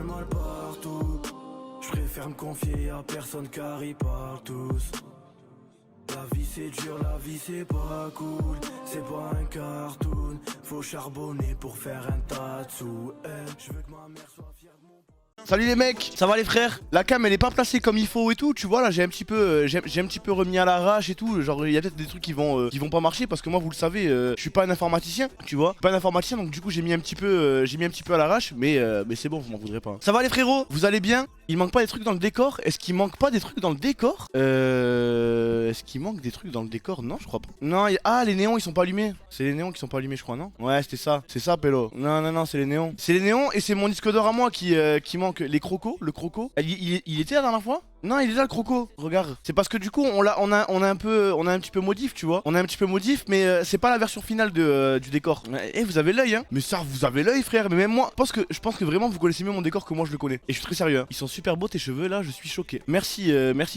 le mal partout. Je préfère me confier à personne car ils parlent tous. La vie c'est dur, la vie c'est pas cool. C'est pas un cartoon. Faut charbonner pour faire un tas de sous. Je veux que ma mère soit fière de mon... Salut les mecs, ça va les frères? La cam elle est pas placée comme il faut et tout, tu vois là j'ai un petit peu remis à l'arrache et tout. Genre il y a peut-être des trucs qui vont pas marcher parce que moi vous le savez, je suis pas un informaticien, tu vois. Pas un informaticien donc du coup j'ai mis un petit peu à l'arrache, mais c'est bon, vous m'en voudrez pas. Ça va les frérots? Vous allez bien? Il manque pas des trucs dans le décor? Est-ce qu'il manque pas des trucs dans le décor? Est-ce qu'il manque des trucs dans le décor? Non je crois pas. Non, ah les néons ils sont pas allumés. C'est les néons qui sont pas allumés je crois, non? Ouais c'était ça, c'est ça Pélo. Non c'est les néons. C'est les néons et c'est mon disque d'or à moi qui manque. Les crocos, le croco. Il était la dernière fois? Non, il est là le croco. Regarde. C'est parce que du coup, on a un petit peu modif, tu vois. On a un petit peu modif, mais c'est pas la version finale du décor. Eh, vous avez l'œil, hein. Mais ça, vous avez l'œil, frère. Mais même moi, je pense que vraiment vous connaissez mieux mon décor que moi je le connais. Et je suis très sérieux. Hein. Ils sont super beaux tes cheveux là. Je suis choqué. Merci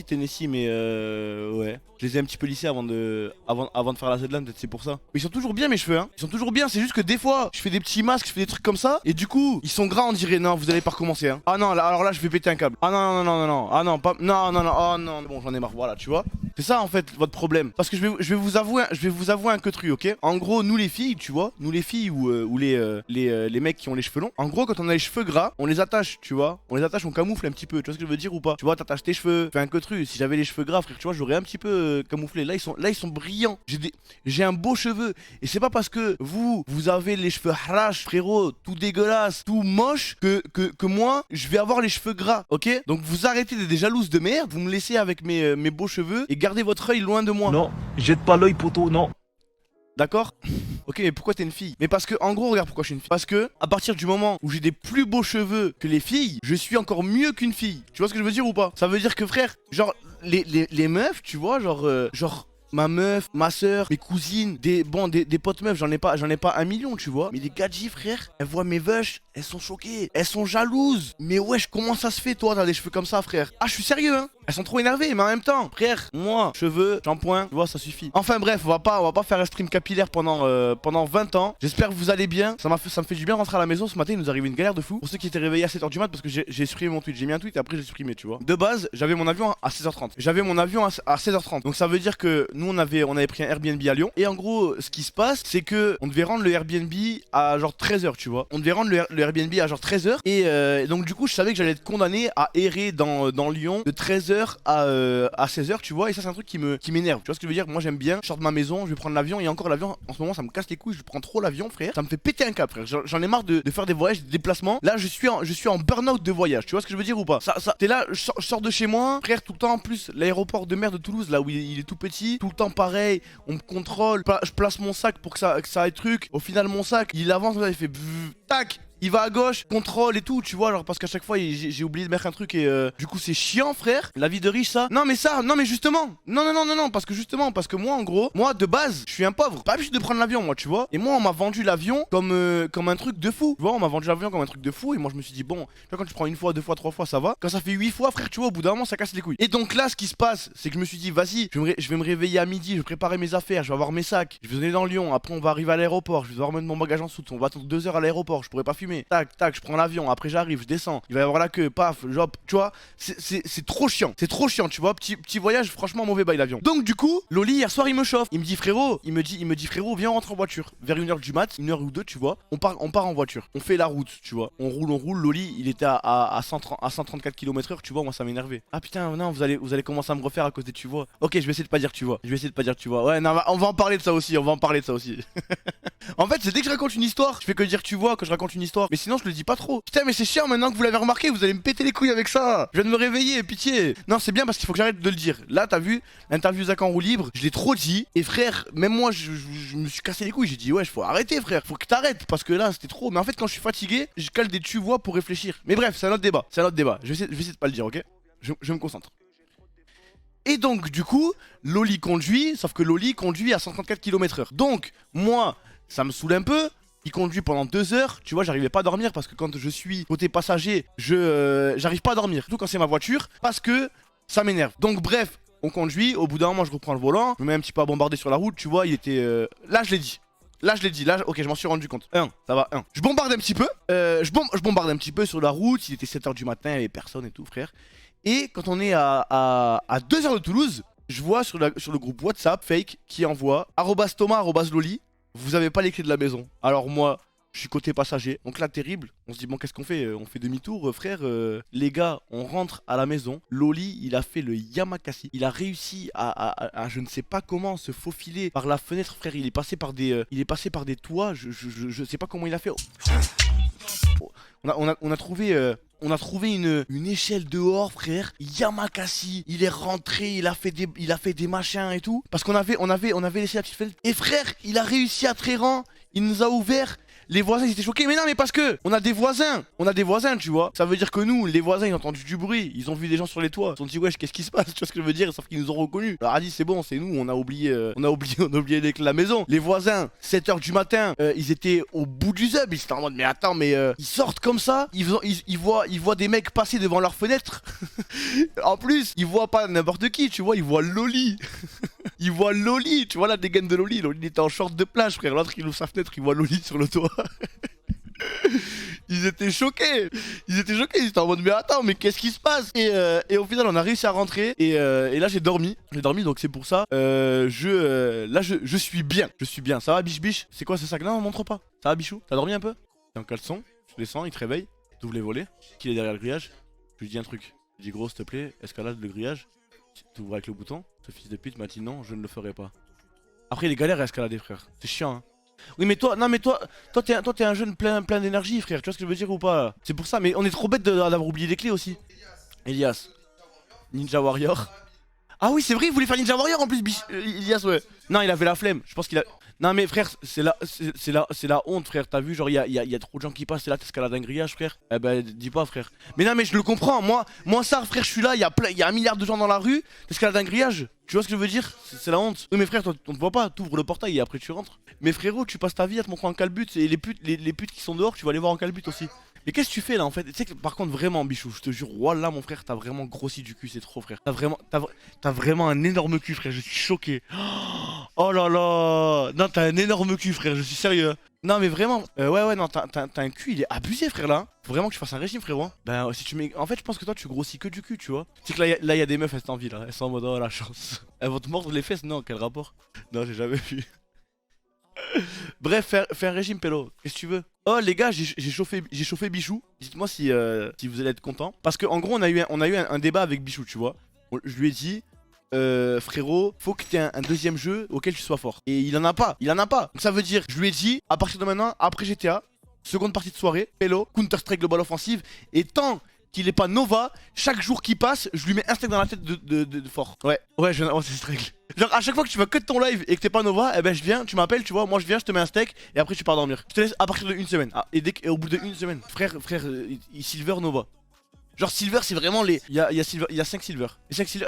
Tennessee, mais ouais. Je les ai un petit peu lissés avant de faire la Z-Land, peut-être c'est pour ça. Mais ils sont toujours bien mes cheveux, hein. Ils sont toujours bien. C'est juste que des fois, je fais des petits masques, je fais des trucs comme ça, et du coup, ils sont gras, on dirait. Non, vous allez pas recommencer, hein. Ah non, là, alors là, je vais péter un câble. Ah non. Ah non, pas. Non. Oh non. Bon, j'en ai marre. Voilà, tu vois. C'est ça en fait votre problème. Parce que je vais vous avouer un que truc, ok. En gros, nous les filles, tu vois, nous les filles ou les mecs qui ont les cheveux longs. En gros, quand on a les cheveux gras, on les attache, tu vois. On les attache, on camoufle un petit peu. Tu vois ce que je veux dire ou pas? Tu vois, t'attaches tes cheveux, fais un que truc. Si j'avais les cheveux gras, frère, tu vois, j'aurais un petit peu camouflé. Là, ils sont brillants. J'ai un beau cheveu. Et c'est pas parce que vous avez les cheveux harash, frérot, tout dégueulasse, tout moche, que moi, je vais avoir les cheveux gras, ok. Donc vous arrêtez d'être des jalouses de merde. Vous me laissez avec mes beaux cheveux et gardez votre œil loin de moi. Non, jette pas l'œil poteau, non. D'accord? Ok, mais pourquoi t'es une fille? Mais parce que, en gros, regarde pourquoi je suis une fille. Parce que, à partir du moment où j'ai des plus beaux cheveux que les filles, je suis encore mieux qu'une fille. Tu vois ce que je veux dire ou pas? Ça veut dire que, frère, genre, les meufs, tu vois, genre ma meuf, ma soeur, mes cousines, des potes meufs, j'en ai pas 1 million, tu vois. Mais les gadgets, frère, elles voient mes vaches, elles sont choquées, elles sont jalouses. Mais wesh, comment ça se fait, toi, t'as des cheveux comme ça, frère? Ah, je suis sérieux, hein. Elles sont trop énervées, mais en même temps, frère, moi, cheveux, shampoing, tu vois, ça suffit. Enfin bref, on va pas faire un stream capillaire pendant 20 ans. J'espère que vous allez bien. Ça me fait du bien rentrer à la maison. Ce matin, il nous arrive une galère de fou. Pour ceux qui étaient réveillés à 7h du mat, parce que j'ai supprimé mon tweet. J'ai mis un tweet et après j'ai supprimé, tu vois. De base, j'avais mon avion à 16h30. J'avais mon avion à 16h30. Donc ça veut dire que nous, on avait pris un Airbnb à Lyon. Et en gros, ce qui se passe, c'est que on devait rendre le Airbnb à genre 13h, tu vois. On devait rendre le Airbnb à genre 13h. Et donc, du coup, je savais que j'allais être condamné à errer dans Lyon de 13h à 16h, tu vois. Et ça, c'est un truc qui m'énerve. Tu vois ce que je veux dire? Moi, j'aime bien. Je sors de ma maison, je vais prendre l'avion. Et encore, l'avion, en ce moment, ça me casse les couilles. Je prends trop l'avion, frère. Ça me fait péter un câble, frère. J'en ai marre de faire des voyages, des déplacements. Là, je suis en burn-out de voyage. Tu vois ce que je veux dire ou pas? T'es là, je sors de chez moi, frère, tout le temps. En plus, l'aéroport de mer de Toulouse, là où il est tout petit, tout le temps pareil. On me contrôle. Je place mon sac pour que ça aille truc. Au final, mon sac, il avance, il fait tac. Il va à gauche, contrôle et tout, tu vois, genre parce qu'à chaque fois j'ai oublié de mettre un truc et du coup c'est chiant, frère. La vie de riche, ça. Non mais justement. Non, parce que moi en gros, moi de base, je suis un pauvre. Pas habitué de prendre l'avion, moi, tu vois. Et moi on m'a vendu l'avion comme un truc de fou. Tu vois, on m'a vendu l'avion comme un truc de fou et moi je me suis dit bon, tu vois, quand tu prends 1 fois, 2 fois, 3 fois, ça va. Quand ça fait 8 fois, frère, tu vois, au bout d'un moment ça casse les couilles. Et donc là, ce qui se passe, c'est que je me suis dit vas-y, je vais me réveiller à midi, je vais préparer mes affaires, je vais avoir mes sacs, je vais donner dans Lyon, après on va arriver à l'aéroport, je vais devoir mettre mon bagage en soute, on va attendre 2 heures à l'aéroport, je pourrais pas fumer. Tac, je prends l'avion, après j'arrive, je descends, il va y avoir la queue, paf, hop, tu vois, c'est trop chiant, tu vois, petit voyage, franchement mauvais bail l'avion. Donc du coup, Loli hier soir il me chauffe, il me dit frérot, viens on rentre en voiture, vers 1h du mat, 1h ou 2 tu vois, on part en voiture, on fait la route, tu vois, on roule, Loli il était à 134 km/h, tu vois, moi ça m'énervait. Ah putain non, vous allez commencer à me refaire à cause des tu vois. Ok, je vais essayer de pas dire tu vois, ouais non, on va en parler de ça aussi, En fait, c'est dès que je raconte une histoire, je fais que dire tu vois quand je raconte une histoire. Mais sinon, je le dis pas trop. Putain, mais c'est chiant maintenant que vous l'avez remarqué, vous allez me péter les couilles avec ça. Je viens de me réveiller, pitié. Non, c'est bien parce qu'il faut que j'arrête de le dire. Là, t'as vu, l'interview Zach en roue libre, je l'ai trop dit. Et frère, même moi, je me suis cassé les couilles. J'ai dit, ouais, faut arrêter, frère. Faut que t'arrêtes parce que là, c'était trop. Mais en fait, quand je suis fatigué, je cale des tu vois pour réfléchir. Mais bref, c'est un autre débat. Je vais essayer de pas le dire, ok? Je me concentre. Et donc, du coup, Loli conduit, sauf que Loli conduit à 134 km/h. Donc, moi, ça me saoule un peu. Il conduit pendant 2 heures, tu vois, j'arrivais pas à dormir parce que quand je suis côté passager, j'arrive pas à dormir, surtout quand c'est ma voiture, parce que ça m'énerve. Donc bref, on conduit, au bout d'un moment je reprends le volant, je me mets un petit peu à bombarder sur la route, tu vois, il était... Là je l'ai dit, Là je l'ai dit, là ok je m'en suis rendu compte. Ça va, Je bombarde un petit peu. Je bombarde un petit peu sur la route. Il était 7h du matin, il y avait personne et tout frère. Et quand on est à 2h de Toulouse, je vois sur le groupe WhatsApp fake qui envoie @Thomas @Loli. Vous avez pas les clés de la maison. Alors moi, je suis côté passager. Donc là terrible. On se dit bon qu'est-ce qu'on fait? On fait demi-tour frère. Les gars, on rentre à la maison. Loli, il a fait le Yamakasi. Il a réussi à je ne sais pas comment se faufiler par la fenêtre frère. Il est passé par des toits. Je sais pas comment il a fait. On a trouvé une échelle dehors frère. Yamakasi. Il est rentré, il a fait des machins et tout. Parce qu'on avait laissé la petite fenêtre. Et frère, il a réussi à Tréran. Il nous a ouvert. Les voisins ils étaient choqués, mais non mais parce que on a des voisins tu vois. Ça veut dire que nous, les voisins ils ont entendu du bruit, ils ont vu des gens sur les toits, ils se sont dit wesh qu'est-ce qui se passe, tu vois ce que je veux dire, sauf qu'ils nous ont reconnus. Alors a dit c'est bon, c'est nous, on a oublié les clés de la maison. Les voisins, 7h du matin, ils étaient au bout du zub, ils étaient en mode mais attends mais ils sortent comme ça, ils voient des mecs passer devant leur fenêtre. En plus, ils voient pas n'importe qui, tu vois, ils voient Loli. Il voit Loli, tu vois la dégaine de Loli. Loli était en short de plage, frère. L'autre il ouvre sa fenêtre, il voit Loli sur le toit. Ils étaient choqués. Ils étaient en mode mais attends, mais qu'est-ce qui se passe et au final on a réussi à rentrer. Et là j'ai dormi, donc c'est pour ça. Là je suis bien. Ça va biche biche? C'est quoi ce sac? Non, montre pas. Ça va bichou? T'as dormi un peu? T'es en caleçon, je descends, il te réveille, t'ouvres les volets. Qu'il est derrière le grillage. Je lui dis un truc. Je lui dis gros s'il te plaît, escalade le grillage. T'ouvres avec le bouton. Ce fils de pute m'a dit non, je ne le ferai pas. Après il est galère à escalader frère. C'est chiant hein. Oui mais toi t'es un jeune plein d'énergie frère, tu vois ce que je veux dire ou pas? C'est pour ça, mais on est trop bête d'avoir oublié les clés aussi. Elias, Ninja Warrior. Ah oui c'est vrai, il voulait faire Ninja Warrior en plus, Elias ouais. Non il avait la flemme, je pense qu'il a... Non mais frère, c'est la honte frère, t'as vu genre il y a trop de gens qui passent et là t'escalades un grillage frère. Eh ben dis pas frère. Mais non mais je le comprends, moi ça frère je suis là, il y a un milliard de gens dans la rue, t'escalades un grillage. Tu vois ce que je veux dire? C'est la honte. Oui mais frère, toi on te voit pas, t'ouvres le portail et après tu rentres. Mais frérot, tu passes ta vie à te montrer en calbut et les putes qui sont dehors, tu vas les voir en calbut aussi. Mais qu'est-ce que tu fais là en fait? Tu sais que par contre vraiment bichou, je te jure, voilà mon frère, t'as vraiment grossi du cul, c'est trop frère. T'as vraiment un énorme cul frère, je suis choqué. Oh là là. Non t'as un énorme cul frère, je suis sérieux. Non mais vraiment, ouais non t'as un cul, il est abusé frère là. Faut vraiment que tu fasses un régime frérot. Ben si tu mets... En fait je pense que toi tu grossis que du cul tu vois. C'est que là y a des meufs elles t'envient là, elles sont en mode oh la chance. Elles vont te mordre les fesses, non quel rapport? Non j'ai jamais vu. Bref, fais un régime, Pélo. Qu'est-ce que tu veux? Oh, les gars, j'ai chauffé Bichou. Dites-moi si vous allez être content. Parce qu'en gros, on a eu un débat avec Bichou, tu vois. Je lui ai dit, frérot, faut que t'aies un deuxième jeu auquel tu sois fort. Et il en a pas. Donc ça veut dire, je lui ai dit, à partir de maintenant, après GTA, seconde partie de soirée, Pélo, Counter-Strike Global Offensive. Et tant qu'il est pas Nova, chaque jour qui passe, je lui mets un steak dans la tête de fort. Ouais, c'est cette règle. Genre à chaque fois que tu vas cut ton live et que t'es pas Nova, eh ben je viens, tu m'appelles, tu vois, moi je viens, je te mets un steak et après tu pars dormir. Je te laisse à partir de une semaine. Ah, et au bout de une semaine, frère, Silver Nova. Genre Silver c'est vraiment les... Il y a 5 Silver.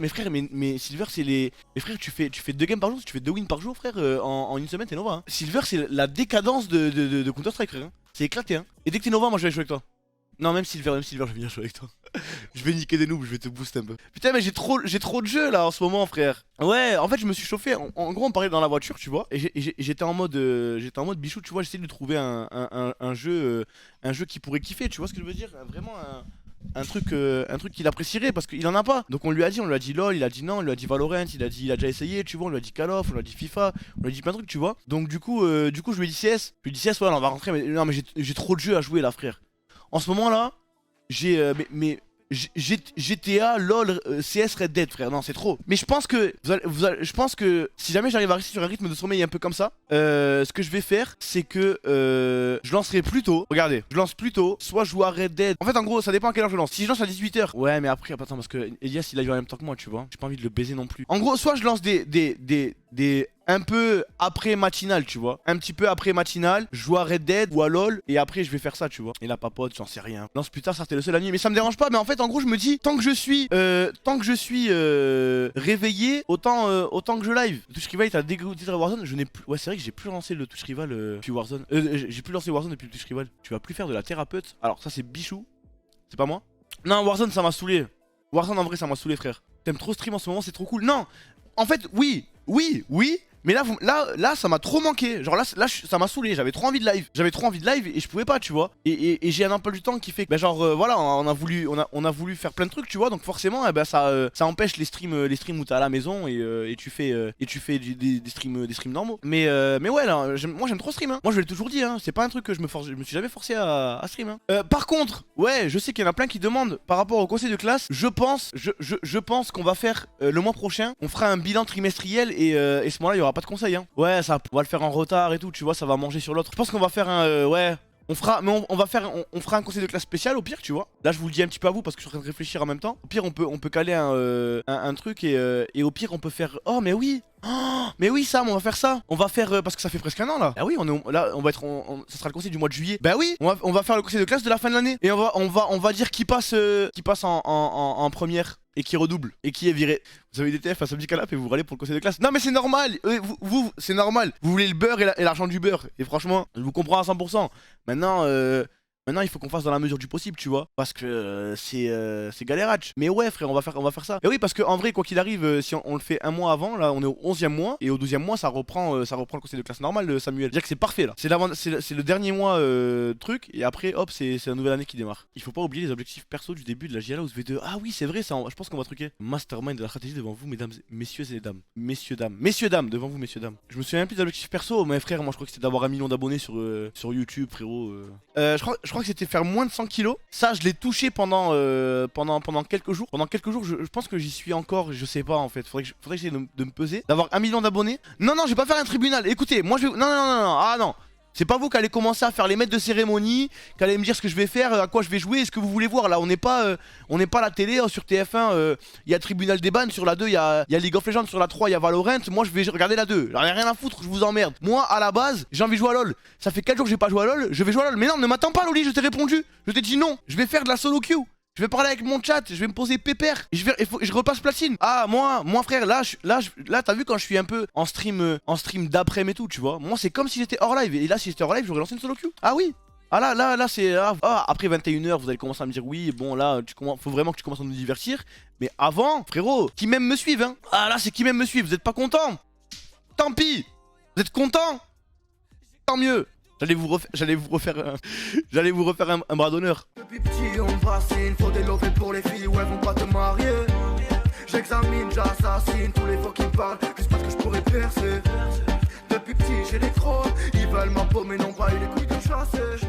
Mais frère, mais Silver c'est les... Mais frère tu fais 2 games par jour, tu fais 2 wins par jour frère, en une semaine t'es Nova hein. Silver c'est la décadence de Counter Strike frère hein. C'est éclaté hein. Et dès que t'es Nova moi je vais jouer avec toi. Non même Silver je vais venir jouer avec toi. Je vais niquer des noobs, je vais te booster un peu. Putain mais j'ai trop de jeux là en ce moment frère. Ouais en fait je me suis chauffé, en gros on parlait dans la voiture tu vois. Et j'étais en mode bichou tu vois, j'essayais de trouver un jeu qui pourrait kiffer, tu vois ce que je veux dire. Vraiment un truc qu'il apprécierait parce qu'il en a pas. Donc on lui a dit LOL, il a dit non, on lui a dit Valorant, il a déjà essayé, tu vois, on lui a dit Call of, on lui a dit FIFA, on lui a dit plein de trucs, tu vois. Donc du coup je lui ai dit CS. Je lui ai dit CS, ouais, on va rentrer, mais non, mais j'ai trop de jeux à jouer là, frère. En ce moment là, j'ai GTA, LOL, CS, Red Dead, frère. Non, c'est trop. Mais je pense que je pense que si jamais j'arrive à rester sur un rythme de sommeil un peu comme ça, ce que je vais faire, c'est que je lancerai plus tôt. Regardez, je lance plus tôt. Soit je joue à Red Dead. En fait, en gros, ça dépend à quelle heure je lance. Si je lance à 18h, ouais, mais après, attends, parce que Elias il a eu en même temps que moi, tu vois. J'ai pas envie de le baiser non plus. En gros, soit je lance des un peu après matinal, tu vois. Un petit peu après matinal, je joue à Red Dead ou à LOL et après je vais faire ça, tu vois. Et la papote, j'en sais rien. Lance plus tard, ça c'était le seul la nuit, mais ça me dérange pas. Mais en fait, en gros, je me dis tant que je suis réveillé, autant que je live. Le Touch Rival, t'as dégoûté de Warzone, je n'ai plus. Ouais, c'est vrai que j'ai plus lancé le Touch Rival depuis Warzone. J'ai plus lancé Warzone depuis le Touch Rival. Tu vas plus faire de la thérapeute. Alors ça c'est Bichou, c'est pas moi. Non, Warzone ça m'a saoulé. Warzone en vrai ça m'a saoulé frère. T'aimes trop stream en ce moment, c'est trop cool. Non, en fait oui, Mais là, ça m'a trop manqué. Genre là, ça m'a saoulé. J'avais trop envie de live. Et je pouvais pas, tu vois. Et j'ai un emploi du temps qui fait que, bah, genre, voilà, on a voulu faire plein de trucs, tu vois. Donc forcément, eh ben, ça empêche les streams où t'es à la maison et tu fais des streams normaux. Mais ouais, là, moi j'aime trop stream. Hein. Moi je l'ai toujours dit. Hein. C'est pas un truc que je me suis jamais forcé à stream. Hein. Par contre, ouais, je sais qu'il y en a plein qui demandent par rapport au conseil de classe. Je pense qu'on va faire le mois prochain, on fera un bilan trimestriel et ce mois-là, il y aura pas de conseil. Hein. Ouais, ça, on va le faire en retard et tout, tu vois, ça va manger sur l'autre. Je pense qu'on va faire un, ouais. On fera un conseil de classe spécial au pire, tu vois. Là, je vous le dis un petit peu à vous parce que je suis en train de réfléchir en même temps. Au pire, on peut caler un truc et au pire, on peut faire. Oh, mais oui! Oh, mais oui, Sam, on va faire ça. On va faire parce que ça fait presque un an là. Ah oui, là, on va être, ça sera le conseil du mois de juillet. Bah oui, on va faire le conseil de classe de la fin de l'année et on va dire qui passe en première. Et qui redouble, et qui est viré. Vous avez des TF à samedi canap et vous râlez pour le conseil de classe. Non mais c'est normal, c'est normal. Vous voulez le beurre et l'argent du beurre. Et franchement, je vous comprends à 100%. Maintenant, il faut qu'on fasse dans la mesure du possible, tu vois. Parce que c'est galératch. Mais ouais, frère, on va faire ça. Et oui, parce qu'en vrai, quoi qu'il arrive, si on le fait un mois avant, là, on est au 11e mois. Et au 12e mois, ça reprend le conseil de classe normal, Samuel. C'est-à-dire que c'est parfait, là. C'est le dernier mois truc. Et après, hop, c'est la nouvelle année qui démarre. Il faut pas oublier les objectifs perso du début de la JLA ou V2. Ah oui, c'est vrai, ça. Je pense qu'on va truquer. Mastermind de la stratégie devant vous, mesdames, messieurs et dames. Messieurs, dames, devant vous, messieurs, dames. Je me souviens plus des objectifs perso, mais frère, moi, je crois que c'était d'avoir 1 million d'abonnés sur YouTube, frérot. Je crois que c'était faire moins de 100 kilos. Ça, je l'ai touché pendant quelques jours. Pendant quelques jours, je pense que j'y suis encore. Je sais pas en fait. Faudrait que j'essaie de me peser. D'avoir 1 million d'abonnés. Non, je vais pas faire un tribunal. Écoutez, moi je vais. Non. Ah non. C'est pas vous qui allez commencer à faire les maîtres de cérémonie, qui allez me dire ce que je vais faire, à quoi je vais jouer, ce que vous voulez voir. Là, on n'est pas à la télé, sur TF1, il y a Tribunal des Bannes, sur la 2, il y a League of Legends, sur la 3, il y a Valorant. Moi, je vais regarder la 2. J'en ai rien à foutre, je vous emmerde. Moi, à la base, j'ai envie de jouer à LoL. Ça fait 4 jours que j'ai pas joué à LoL, je vais jouer à LoL. Mais non, ne m'attends pas, Loli, je t'ai répondu. Je t'ai dit non. Je vais faire de la solo queue. Je vais parler avec mon chat, je vais me poser pépère et je repasse platine. Ah moi frère, là t'as vu quand je suis un peu en stream d'après-midi et tout, tu vois. Moi c'est comme si j'étais hors live et là si j'étais hors live, j'aurais lancé une solo queue. Ah oui. Ah là c'est après 21h, vous allez commencer à me dire oui, bon là faut vraiment que tu commences à nous divertir. Mais avant, frérot, qui même me suivent hein. Ah là c'est qui même me suivent, vous êtes pas content. Tant pis. Vous êtes content. Tant mieux. J'allais vous refaire un bras d'honneur. Depuis petit on bassine, faut des lovés pour les filles où elles vont pas te marier. J'examine, j'assassine tous les faux qui me parlent, juste parce que je pourrais percer. Depuis petit j'ai des crocs, ils veulent ma peau mais non pas eu les couilles de chasser.